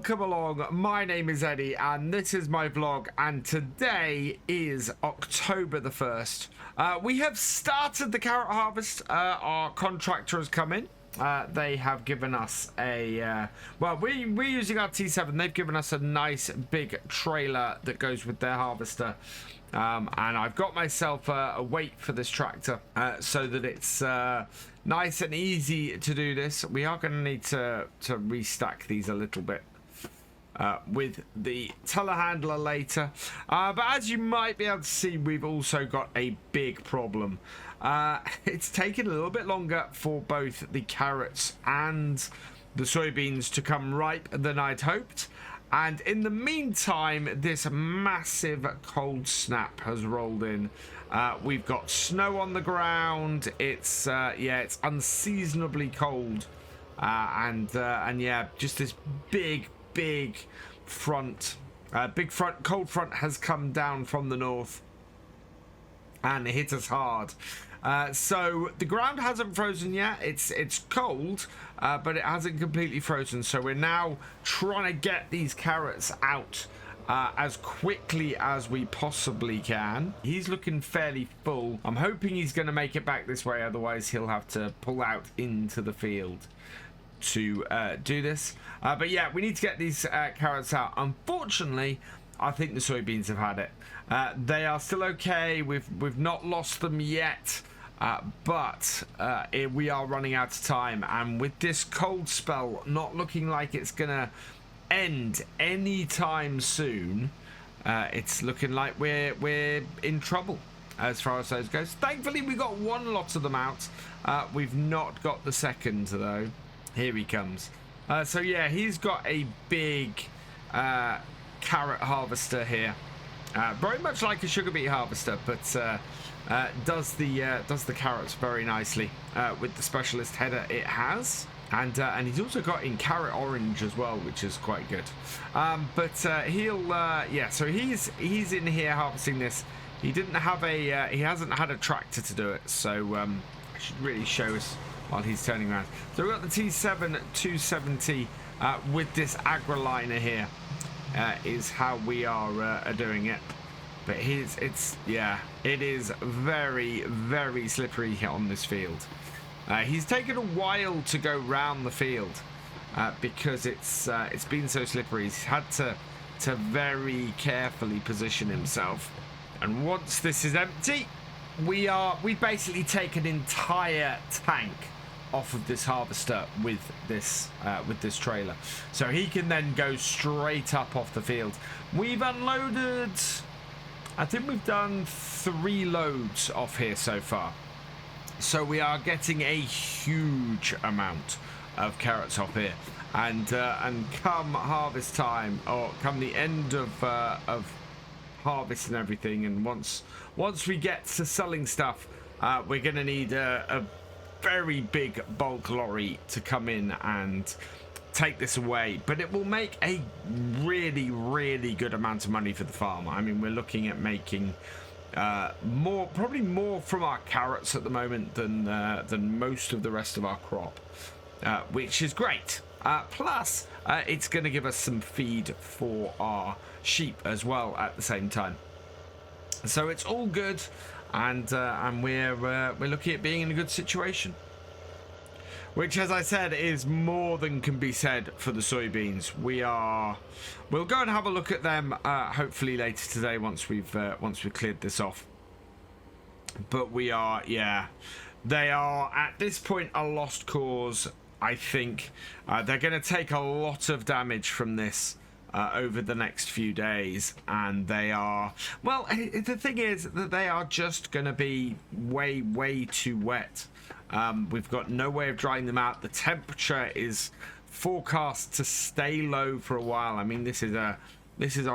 Welcome along, my name is Eddie and this is my vlog, and today is October the 1st. We have started the carrot harvest. Our contractor has come in. They have given us a, well, we're using our T7. They've given us a nice big trailer that goes with their harvester. And I've got myself a weight for this tractor so that it's nice and easy to do this. We are going to need to restack these a little bit with the telehandler later. But as you might be able to see, we've also got a big problem. It's taken a little bit longer for both the carrots and the soybeans to come ripe than I'd hoped. And in the meantime, this massive cold snap has rolled in. We've got snow on the ground. It's yeah, it's unseasonably cold, and yeah, just this big front, cold front has come down from the north and hit us hard. So the ground hasn't frozen yet. It's cold, but it hasn't completely frozen. So we're now trying to get these carrots out as quickly as we possibly can. He's looking fairly full. I'm hoping he's going to make it back this way. Otherwise, he'll have to pull out into the field to do this. But yeah, we need to get these carrots out. Unfortunately, I think the soybeans have had it. They are still okay. We've not lost them yet. But we are running out of time, and with this cold spell not looking like it's gonna end anytime soon, it's looking like we're in trouble as far as those goes. Thankfully, we got one lot of them out. We've not got the second though. Here he comes. So yeah, he's got a big carrot harvester here, very much like a sugar beet harvester, but does the carrots very nicely with the specialist header it has, and he's also got in carrot orange as well, which is quite good. But he'll yeah, so he's in here harvesting this. He didn't have a he hasn't had a tractor to do it, so I should really show us while he's turning around. So we've got the T7 270 with this agroliner here is how we are doing it. But yeah, it is very slippery on this field. He's taken a while to go round the field because it's been so slippery. He's had to very carefully position himself. And once this is empty, we basically take an entire tank off of this harvester with this trailer, so he can then go straight up off the field. We've unloaded, I think we've done 3 loads off here so far. So we are getting a huge amount of carrots off here. And come harvest time, or come the end of harvest and everything, and once we get to selling stuff, we're going to need a very big bulk lorry to come in and take this away. But it will make a really good amount of money for the farmer. I mean, we're looking at making probably more from our carrots at the moment than most of the rest of our crop, which is great. Plus it's going to give us some feed for our sheep as well at the same time, so it's all good. And we're looking at being in a good situation, which, as I said, is more than can be said for the soybeans. We'll go and have a look at them hopefully later today once we've cleared this off. But yeah, they are at this point a lost cause. I think they're going to take a lot of damage from this over the next few days, and they are, well, the thing is that they are just going to be way too wet. We've got no way of drying them out. The temperature is forecast to stay low for a while. I mean, this is a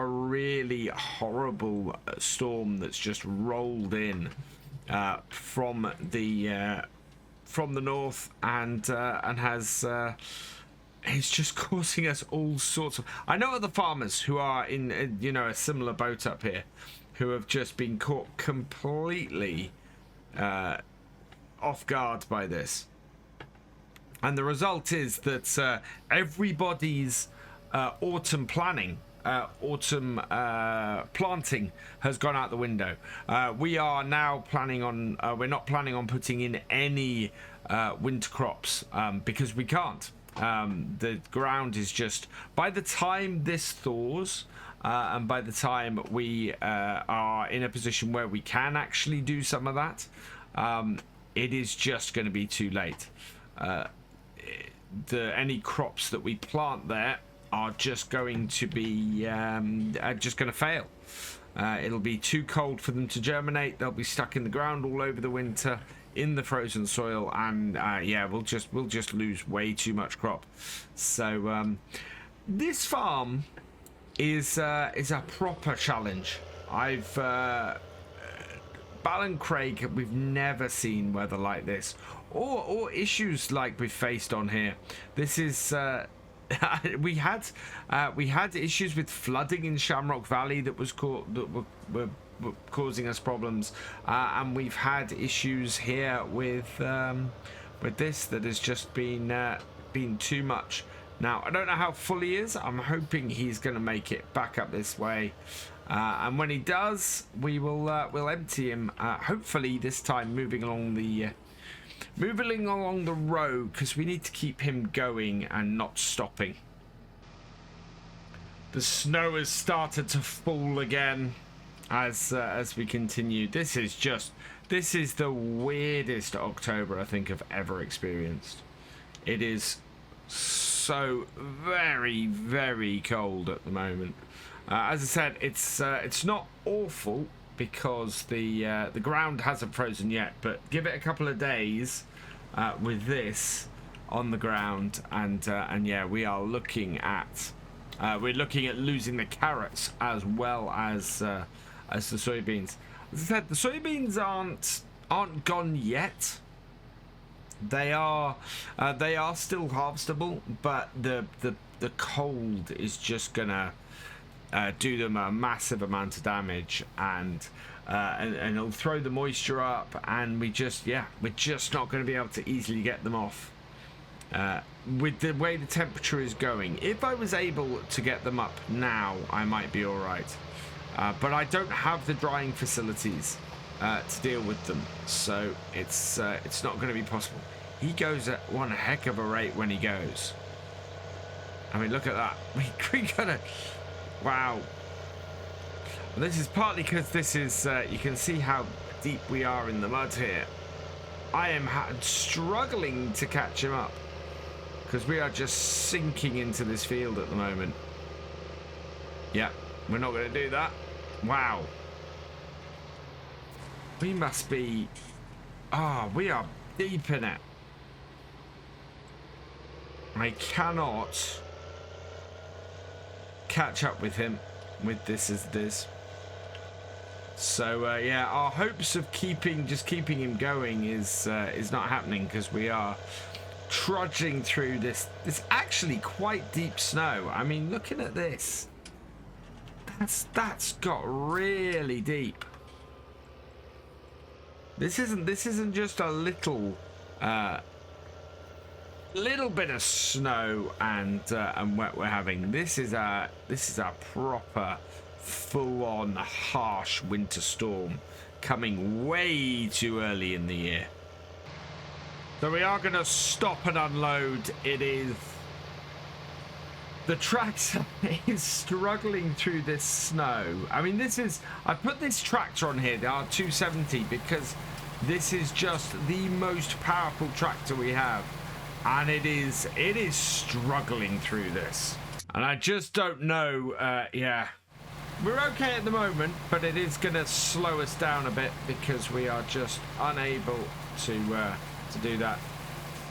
really horrible storm that's just rolled in from the north, and has it's just causing us all sorts of... I know other farmers who are in a similar boat up here, who have just been caught completely off guard by this. And the result is that everybody's autumn planning, autumn planting has gone out the window. We are now planning on, we're not planning on putting in any winter crops because we can't. The ground is just, by the time this thaws, and by the time we are in a position where we can actually do some of that, it is just going to be too late. Any crops that we plant there are just going to be just going to fail. It'll be too cold for them to germinate. They'll be stuck in the ground all over the winter in the frozen soil, and yeah, we'll just lose way too much crop. So this farm is a proper challenge. Ballincraig, we've never seen weather like this, or issues like we've faced on here. This is we had issues with flooding in Shamrock Valley that were causing us problems, and we've had issues here with this that has just been too much. Now, I don't know how full he is. I'm hoping he's going to make it back up this way. And when he does, we'll empty him. Hopefully this time moving along the road, because we need to keep him going and not stopping. The snow has started to fall again as we continue. This is the weirdest October I think I've ever experienced. It is so very, very cold at the moment. As I said, it's not awful because the ground hasn't frozen yet, but give it a couple of days with this on the ground, and yeah, we're looking at losing the carrots as well as the soybeans. As I said, the soybeans aren't gone yet. They are still harvestable, but the cold is just gonna do them a massive amount of damage, and it'll throw the moisture up, and we're just not going to be able to easily get them off with the way the temperature is going. If I was able to get them up now, I might be all right, but I don't have the drying facilities to deal with them, so it's not going to be possible. He goes at one heck of a rate when he goes. I mean, look at that. We gotta, wow. And this is partly because this is you can see how deep we are in the mud here. I am struggling to catch him up because we are just sinking into this field at the moment. Yeah, we're not going to do that. Wow. We must be... we are deep in it. I cannot catch up with him with this as it is. So yeah, our hopes of keeping him going is not happening because we are trudging through this actually quite deep snow. I mean, looking at this, that's got really deep. This isn't just a little bit of snow and wet we're having. This is a proper full-on harsh winter storm coming way too early in the year. So we are going to stop and unload. It is... The tractor is struggling through this snow. I mean, I put this tractor on here, the R270, because this is just the most powerful tractor we have. And it is struggling through this. And I just don't know, yeah. We're okay at the moment, but it is going to slow us down a bit because we are just unable to do that.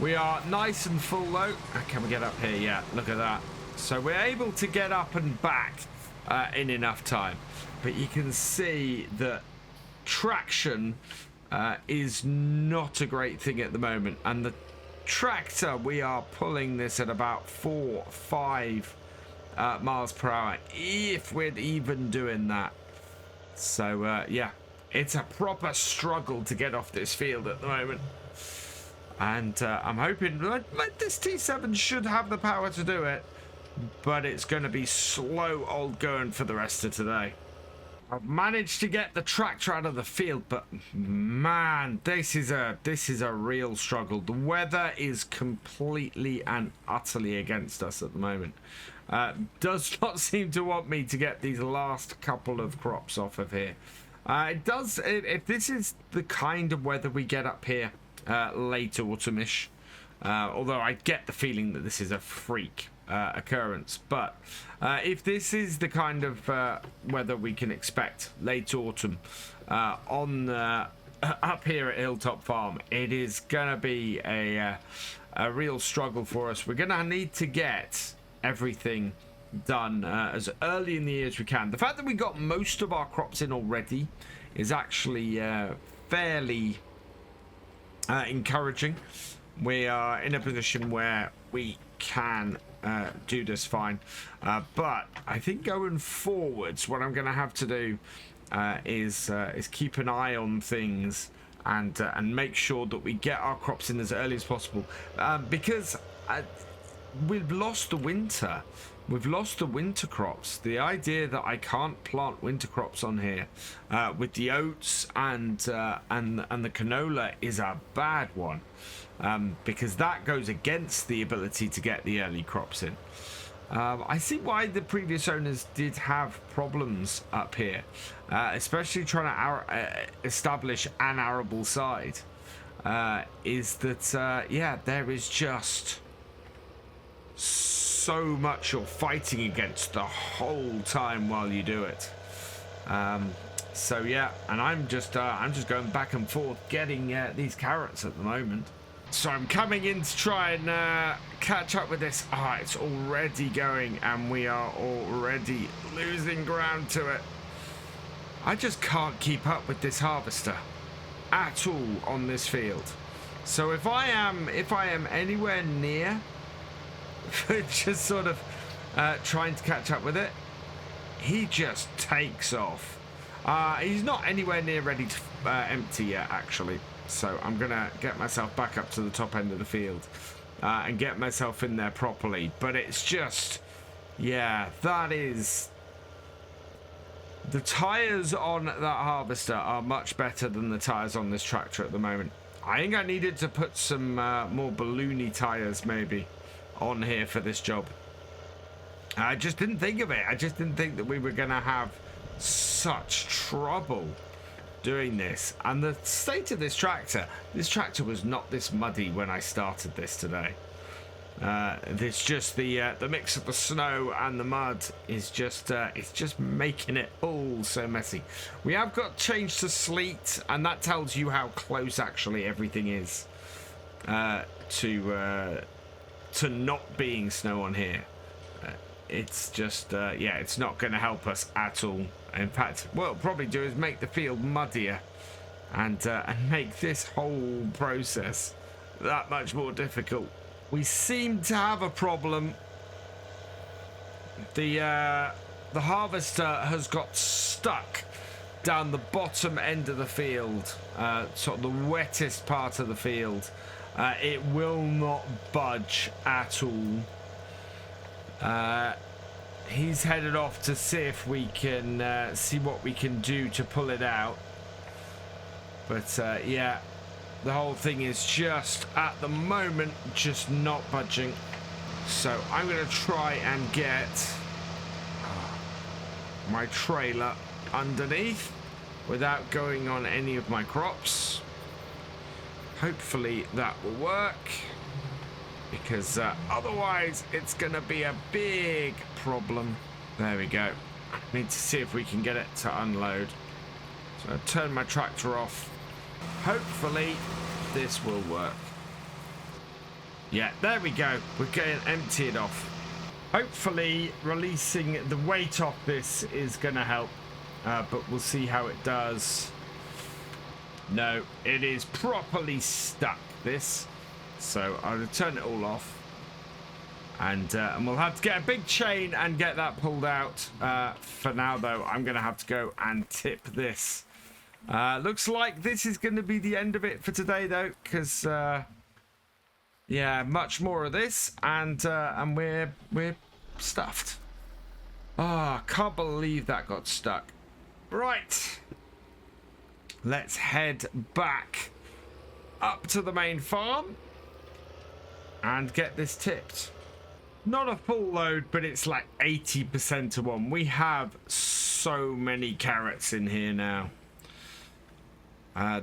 We are nice and full though. Can we get up here? Yeah, look at that. So we're able to get up and back in enough time. But you can see that traction is not a great thing at the moment. And the tractor, we are pulling this at about 4-5 miles per hour, if we're even doing that. So yeah, it's a proper struggle to get off this field at the moment. And I'm hoping this T7 should have the power to do it. but it's going to be slow old going for the rest of today. I've managed to get the tractor out of the field, but man, this is a real struggle. The weather is completely and utterly against us at the moment. Does not seem to want me to get these last couple of crops off of here. It does, if this is the kind of weather we get up here late autumn-ish, although I get the feeling that this is a freak occurrence, but if this is the kind of weather we can expect late autumn on up here at Hilltop Farm, it is gonna be a real struggle for us. We're gonna need to get everything done as early in the year as we can. The fact that we got most of our crops in already is actually fairly encouraging. We are in a position where we can do this fine, but I think going forwards, what I'm going to have to do is keep an eye on things and make sure that we get our crops in as early as possible, because we've lost the winter. We've lost the winter crops. The idea that I can't plant winter crops on here with the oats and the canola is a bad one, because that goes against the ability to get the early crops in. I see why the previous owners did have problems up here, especially trying to establish an arable side. Is that yeah, there is just so much you're fighting against the whole time while you do it. So yeah, and I'm just going back and forth getting these carrots at the moment. So I'm coming in to try and catch up with this. It's already going, and we are already losing ground to it. I just can't keep up with this harvester at all on this field. So if I am anywhere near just sort of trying to catch up with it, he just takes off. He's not anywhere near ready to empty yet, actually, so I'm gonna get myself back up to the top end of the field and get myself in there properly. But it's just, yeah, that is, the tires on that harvester are much better than the tires on this tractor at the moment. I think I needed to put some more balloony tires maybe on here for this job. I just didn't think of it. I just didn't think that we were gonna have such trouble doing this. And the state of this tractor was not this muddy when I started this today. It's just the mix of the snow and the mud is just it's just making it all so messy. We have got changed to sleet, and that tells you how close actually everything is to not being snow on here. It's just yeah, it's not going to help us at all. In fact, what it'll probably do is make the field muddier and make this whole process that much more difficult. We seem to have a problem. The harvester has got stuck down the bottom end of the field, sort of the wettest part of the field. It will not budge at all. He's headed off to see if we can see what we can do to pull it out. But yeah, the whole thing is just at the moment just not budging. So I'm going to try and get my trailer underneath without going on any of my crops. Hopefully that will work, because otherwise it's going to be a big problem. There we go. I need to see if we can get it to unload. So I turn my tractor off. Hopefully this will work. Yeah, there we go. We're getting emptied off. Hopefully releasing the weight off this is going to help, but we'll see how it does. No, it is properly stuck, this. So I'll turn it all off, and we'll have to get a big chain and get that pulled out. For now, though, I'm going to have to go and tip this. Looks like this is going to be the end of it for today, though, because yeah, much more of this, and we're stuffed. Ah, can't believe that got stuck. Right. Let's head back up to the main farm and get this tipped. Not a full load, but it's like 80% to one. We have so many carrots in here now.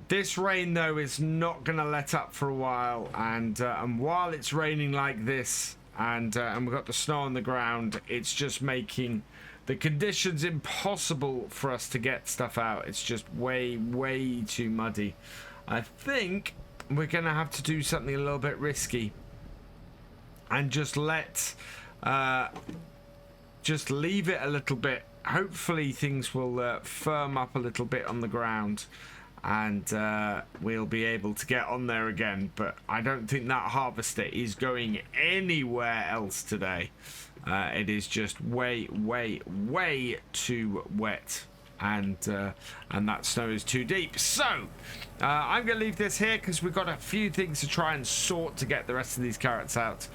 This rain, though, is not going to let up for a while. And while it's raining like this and we've got the snow on the ground, it's just making the conditions impossible for us to get stuff out. It's just way, way too muddy. I think we're going to have to do something a little bit risky and just leave it a little bit. Hopefully things will firm up a little bit on the ground and we'll be able to get on there again. But I don't think that harvester is going anywhere else today. It is just way, way, way too wet, and that snow is too deep. So I'm going to leave this here because we've got a few things to try and sort to get the rest of these carrots out.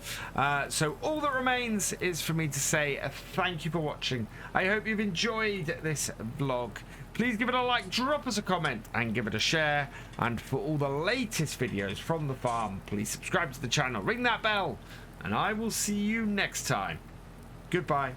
So all that remains is for me to say thank you for watching. I hope you've enjoyed this vlog. Please give it a like, drop us a comment, and give it a share. And for all the latest videos from the farm, please subscribe to the channel, ring that bell, and I will see you next time. Goodbye.